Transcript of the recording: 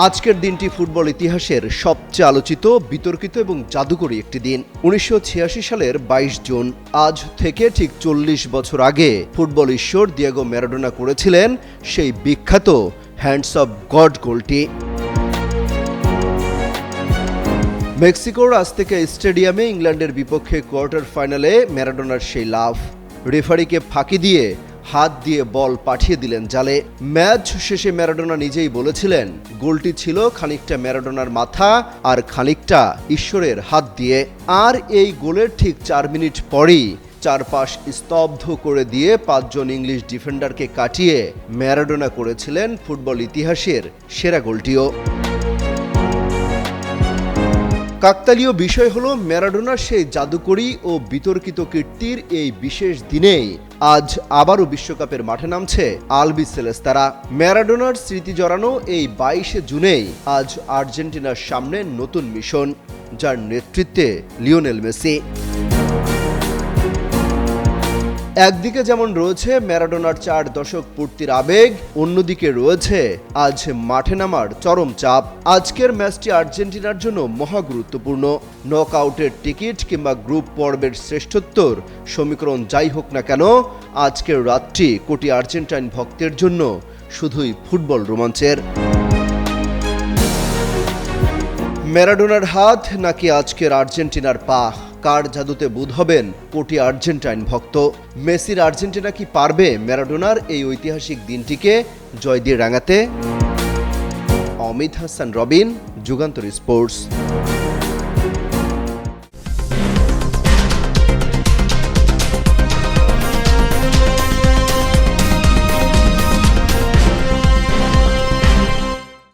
আজকের দিনটি ফুটবল ইতিহাসের সবচেয়ে আলোচিত, বিতর্কিত এবং জাদুকরী একটি দিন। 1986 সালের 22 জুন, আজ থেকে ঠিক 40 বছর আগে ফুটবল ঈশ্বর দিয়েগো ম্যারাডোনা করেছিলেন সেই বিখ্যাত হ্যান্ডস অফ গড গোলটি। মেক্সিকোর আজতেকা স্টেডিয়ামে ইংল্যান্ডের বিপক্ষে কোয়ার্টার ফাইনালে ম্যারাডোনার সেই লাফ, রেফারিকে ফাঁকি দিয়ে হাত দিয়ে বল পাঠিয়ে দিলেন জালে। ম্যাচ শেষে ম্যারাডোনা নিজেই বলেছিলেন, গোলটি ছিল খানিকটা ম্যারাডোনার মাথা আর খানিকটা ঈশ্বরের হাত দিয়ে। আর এই গোলের ঠিক 4 মিনিট পরই চারপাশ স্তব্ধ করে দিয়ে 5 জন ইংলিশ ডিফেন্ডারকে কাটিয়ে ম্যারাডোনা করেছিলেন ফুটবল ইতিহাসের সেরা গোলটিও। কাকতালীয় বিষয় হলো, ম্যারাডোনার সেই জাদুকরী ও বিতর্কিত কীর্তির এই বিশেষ দিনেই আজ আবারও বিশ্বকাপের মাঠে নামছে আলবিসেলেস্তারা। ম্যারাডোনার স্মৃতি জড়ানো এই 22 জুনেই আজ আর্জেন্টিনার সামনে নতুন মিশন, যার নেতৃত্বে লিওনেল মেসি। একদিকে যেমন রয়েছে ম্যারাডোনার 4 দশক পূর্তির আবেগ, অন্যদিকে রয়েছে আজ মাঠে নামার চরম চাপ। আজকের ম্যাচটি আর্জেন্টিনার জন্য মহা গুরুত্বপূর্ণ। নকআউটের টিকিট কিংবা গ্রুপ পর্বের শ্রেষ্ঠত্বর সমীকরণ যাই হোক না কেন, আজকের রাতটি কোটি আর্জেন্টাইন ভক্তের জন্য শুধুই ফুটবল রোমাঞ্চের। ম্যারাডোনার হাত নাকি আজকের আর্জেন্টিনার পা, কার জাদুতে বুঁদ হবেন কোটি আর্জেন্টাইন ভক্ত? মেসির আর্জেন্টিনা কি পারবে ম্যারাডোনার এই ঐতিহাসিক দিনটিকে জয় দিয়ে রাঙাতে? অমিত হাসান রবিন, যুগান্তর স্পোর্টস।